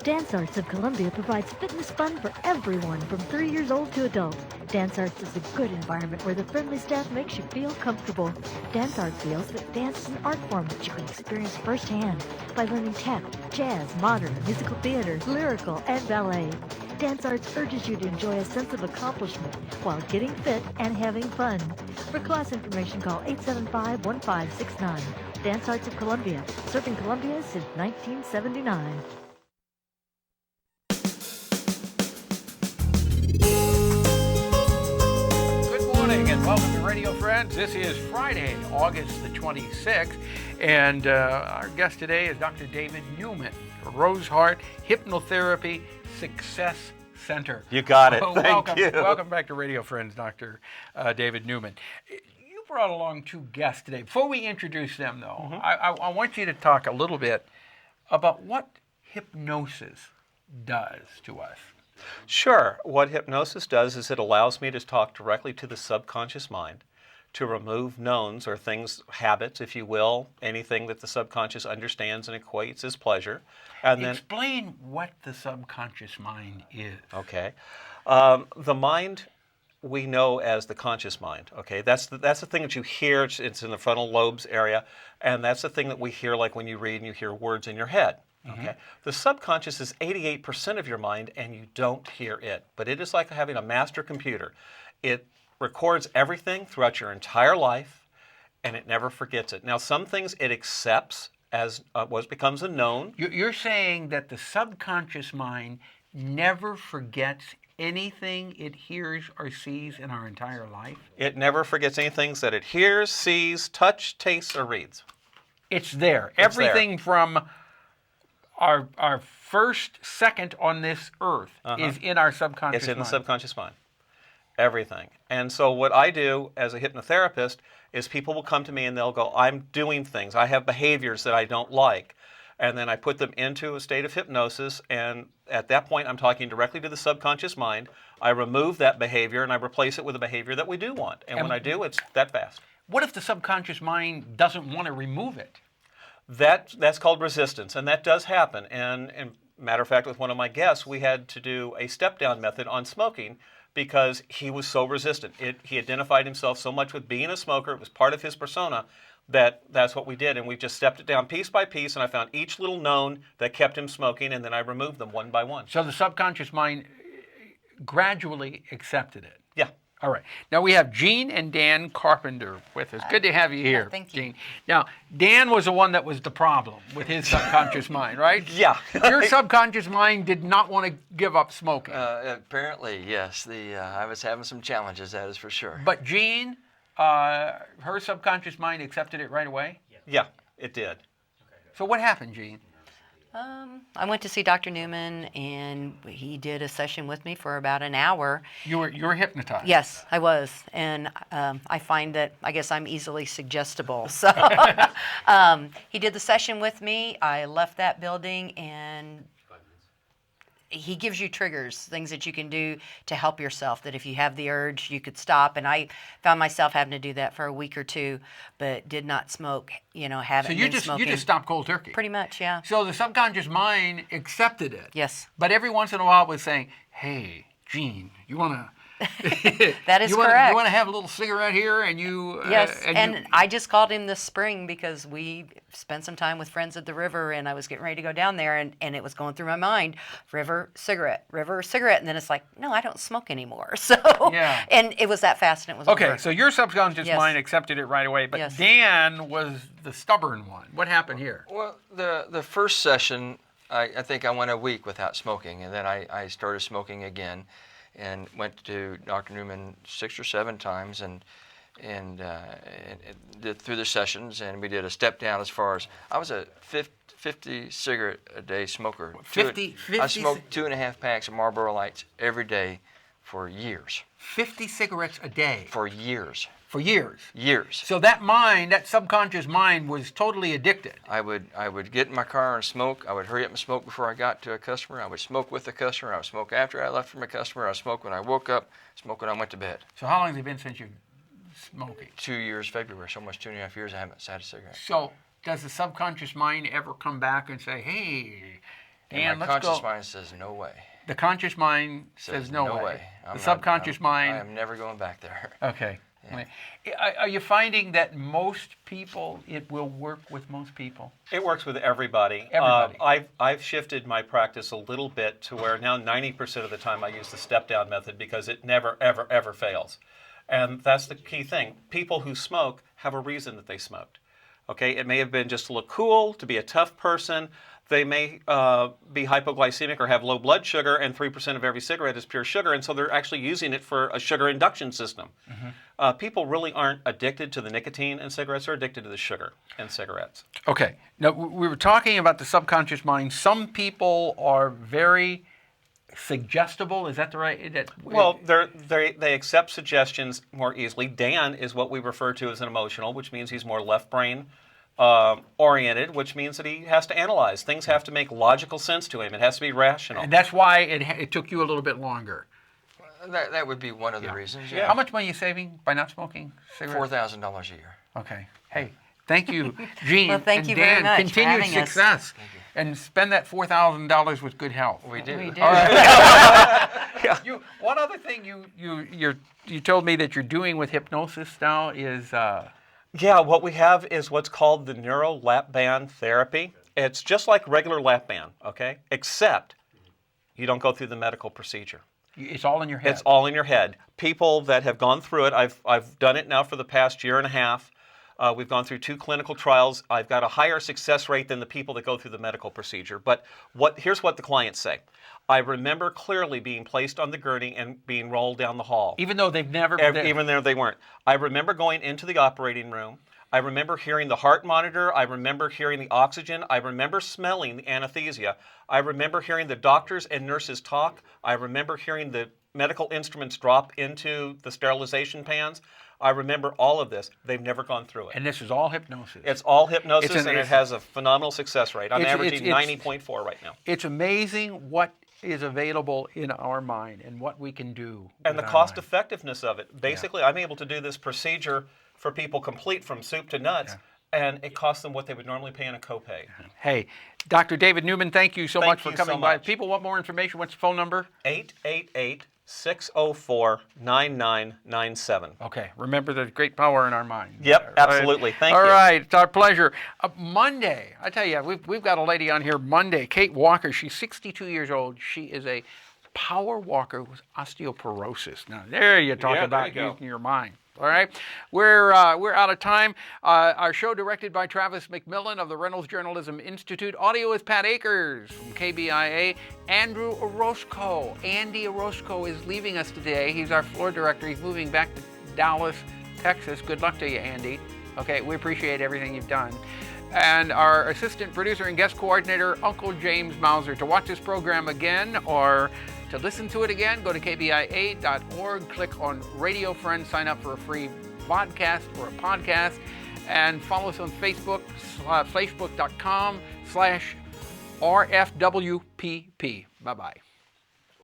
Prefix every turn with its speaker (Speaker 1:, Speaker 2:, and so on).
Speaker 1: Dance Arts of Columbia provides fitness fun for everyone from 3 years old to adult. Dance Arts is a good environment where the friendly staff makes you feel comfortable. Dance Arts feels that dance is an art form that you can experience firsthand by learning tap, jazz, modern, musical theater, lyrical, and ballet. Dance Arts urges you to enjoy a sense of accomplishment while getting fit and having fun. For class information, call 875-1569. Dance Arts of Columbia, serving Columbia since 1979.
Speaker 2: And welcome to Radio Friends. This is Friday, August the 26th, and our guest today is Dr. David Newman, Roseheart Hypnotherapy Success Center.
Speaker 3: You got it. Thank you.
Speaker 2: Welcome back to Radio Friends, Dr. David Newman. You brought along two guests today. Before we introduce them, though, I want you to talk a little bit about what hypnosis does to us.
Speaker 3: Sure. What hypnosis does is it allows me to talk directly to the subconscious mind, to remove knowns or things, habits, if you will, anything that the subconscious understands and equates as pleasure. And then
Speaker 2: explain what the subconscious mind is.
Speaker 3: Okay. The mind we know as the conscious mind. Okay, that's the thing that you hear. It's in the frontal lobes area, and that's the thing that we hear, like when you read and you hear words in your head. Okay. The subconscious is 88% of your mind, and you don't hear it. But it is like having a master computer. It records everything throughout your entire life, and it never forgets it. Now, some things it accepts as what becomes a known.
Speaker 2: You're saying that the subconscious mind never forgets anything it hears or sees in our entire life?
Speaker 3: It never forgets anything that it hears, sees, touches, tastes, or reads.
Speaker 2: It's there. Everything from our first second on this earth is in our subconscious mind.
Speaker 3: It's in the subconscious mind. Everything. And so what I do as a hypnotherapist is people will come to me and they'll go, I'm doing things. I have behaviors that I don't like. And then I put them into a state of hypnosis, and at that point I'm talking directly to the subconscious mind. I remove that behavior and I replace it with a behavior that we do want. And when I do, it's that fast.
Speaker 2: What if the subconscious mind doesn't want to remove it?
Speaker 3: That's called resistance, and that does happen. And matter of fact, with one of my guests, we had to do a step-down method on smoking because he was so resistant. He identified himself so much with being a smoker. It was part of his persona that's what we did. And we just stepped it down piece by piece, and I found each little known that kept him smoking, and then I removed them one by one.
Speaker 2: So the subconscious mind gradually accepted it.
Speaker 3: Yeah.
Speaker 2: All right. Now we have Jean and Dan Carpenter with us. Good to have you here,
Speaker 4: thank you.
Speaker 2: Jean. Now, Dan was the one that was the problem with his subconscious mind, right?
Speaker 3: Yeah.
Speaker 2: Your subconscious mind did not want to give up smoking.
Speaker 5: Apparently, yes. I was having some challenges, that is for sure.
Speaker 2: But Jean, her subconscious mind accepted it right away?
Speaker 3: Yeah, it did.
Speaker 2: So what happened, Jean?
Speaker 4: I went to see Dr. Newman, and he did a session with me for about an hour.
Speaker 2: You were hypnotized?
Speaker 4: Yes, I was. And I find that, I guess I'm easily suggestible. So he did the session with me. I left that building, and he gives you triggers, things that you can do to help yourself, that if you have the urge, you could stop. And I found myself having to do that for a week or two, but did not smoke, haven't been smoking.
Speaker 2: You just stopped cold turkey?
Speaker 4: Pretty much, yeah.
Speaker 2: So the subconscious mind accepted it?
Speaker 4: Yes.
Speaker 2: But every once in a while it was saying, hey, Jean, you want to...
Speaker 4: That is correct.
Speaker 2: You want to have a little cigarette here, and you...
Speaker 4: Yes, I just called him this spring because we spent some time with friends at the river, and I was getting ready to go down there, and it was going through my mind, river, cigarette, and then it's like, no, I don't smoke anymore. So,
Speaker 2: yeah.
Speaker 4: And it was that fast, and it was
Speaker 2: okay,
Speaker 4: over.
Speaker 2: So your subconscious
Speaker 4: Yes.
Speaker 2: mind accepted it right away, but
Speaker 4: Yes.
Speaker 2: Dan was the stubborn one. What happened here?
Speaker 5: Well, the first session, I think I went a week without smoking, and then I started smoking again, and went to Dr. Newman 6 or 7 times, and did through the sessions, and we did a step down as far as I was a 50 cigarette a day smoker.
Speaker 2: 50
Speaker 5: I smoked 2.5 packs of Marlboro Lights every day for years.
Speaker 2: 50 cigarettes a day?
Speaker 5: For years.
Speaker 2: For years?
Speaker 5: Years.
Speaker 2: So that mind, that subconscious mind, was totally addicted.
Speaker 5: I would get in my car and smoke. I would hurry up and smoke before I got to a customer. I would smoke with the customer. I would smoke after I left from a customer. I would smoke when I woke up, smoke when I went to bed.
Speaker 2: So how long has it been since you've smoking?
Speaker 5: 2 years, February, so almost 2.5 years I haven't had a cigarette.
Speaker 2: So does the subconscious mind ever come back and say, hey,
Speaker 5: And
Speaker 2: Dan,
Speaker 5: my
Speaker 2: let's
Speaker 5: conscious
Speaker 2: go.
Speaker 5: mind says no way.
Speaker 2: The conscious mind says no way.
Speaker 5: I'm
Speaker 2: The
Speaker 5: not-
Speaker 2: subconscious mind.
Speaker 5: I am never going back there.
Speaker 2: Okay. Are you finding that most people, it will work with most people?
Speaker 3: It works with everybody.
Speaker 2: Everybody.
Speaker 3: I've shifted my practice a little bit to where now 90% of the time I use the step-down method because it never, ever, ever fails. And that's the key thing. People who smoke have a reason that they smoked. Okay, it may have been just to look cool, to be a tough person. They may be hypoglycemic or have low blood sugar, and 3% of every cigarette is pure sugar, and so they're actually using it for a sugar induction system. People really aren't addicted to the nicotine in cigarettes; they're addicted to the sugar in cigarettes.
Speaker 2: Okay. Now, we were talking about the subconscious mind. Some people are very suggestible. Is that the right?
Speaker 3: Well, they accept suggestions more easily. Dan is what we refer to as an emotional, which means he's more left brain oriented, which means that he has to analyze. Things have to make logical sense to him. It has to be rational.
Speaker 2: and that's why it took you a little bit longer.
Speaker 5: That would be one of the reasons.
Speaker 3: Yeah.
Speaker 2: How much money are you saving by not smoking cigarettes?
Speaker 5: $4,000 a year.
Speaker 2: Okay. Hey, thank you, Gene.
Speaker 4: Well, thank
Speaker 2: and
Speaker 4: you
Speaker 2: Dan.
Speaker 4: very much for
Speaker 2: Continued
Speaker 4: having us.
Speaker 2: success. And spend that $4,000 with good health.
Speaker 5: We do.
Speaker 4: We do.
Speaker 2: One other thing you told me that you're doing with hypnosis now is
Speaker 3: Yeah, what we have is what's called the neuro lap band therapy. It's just like regular lap band, okay? Except you don't go through the medical procedure.
Speaker 2: it's all in your head.
Speaker 3: It's all in your head. People that have gone through it, I've done it now for the past year and a half. We've gone through 2 clinical trials. I've got a higher success rate than the people that go through the medical procedure. But here's what the clients say. I remember clearly being placed on the gurney and being rolled down the hall.
Speaker 2: Even though they've never
Speaker 3: Even though they weren't. I remember going into the operating room. I remember hearing the heart monitor. I remember hearing the oxygen. I remember smelling the anesthesia. I remember hearing the doctors and nurses talk. I remember hearing the medical instruments drop into the sterilization pans. I remember all of this. They've never gone through it.
Speaker 2: And this is all hypnosis.
Speaker 3: It's all hypnosis,
Speaker 2: It's
Speaker 3: and it has a phenomenal success rate. I'm
Speaker 2: It's-
Speaker 3: averaging
Speaker 2: it's-
Speaker 3: 90.4 right now.
Speaker 2: It's amazing what is available in our mind and what we can do.
Speaker 3: And the
Speaker 2: with our
Speaker 3: cost
Speaker 2: mind.
Speaker 3: effectiveness of it. Basically, I'm able to do this procedure for people complete from soup to nuts, and it costs them what they would normally pay in a copay.
Speaker 2: Hey, Dr. David Newman, thank you so
Speaker 3: Thank
Speaker 2: much for
Speaker 3: you
Speaker 2: coming
Speaker 3: so
Speaker 2: by.
Speaker 3: much.
Speaker 2: People want more information. What's the phone number?
Speaker 3: 888-604-9997.
Speaker 2: Okay, remember there's great power in our mind.
Speaker 3: Yep, absolutely. Thank
Speaker 2: All
Speaker 3: you.
Speaker 2: right, it's our pleasure. Monday, I tell you, we've got a lady on here Monday, Kate Walker. She's 62 years old. She is a power walker with osteoporosis. Now, there you talk
Speaker 3: Yeah, there
Speaker 2: about
Speaker 3: you go.
Speaker 2: using your mind. All right, we're out of time. Our show directed by Travis McMillan of the Reynolds Journalism Institute. Audio is Pat Akers from KBIA. Andrew Orozco. Andy Orozco is leaving us today. He's our floor director. He's moving back to Dallas, Texas. Good luck to you, Andy. Okay, we appreciate everything you've done. And our assistant producer and guest coordinator, Uncle James Mauser. To watch this program again or to listen to it again, go to kbia.org, click on Radio Friends, sign up for a free podcast or a podcast, and follow us on Facebook, facebook.com/RFWPP. Bye-bye.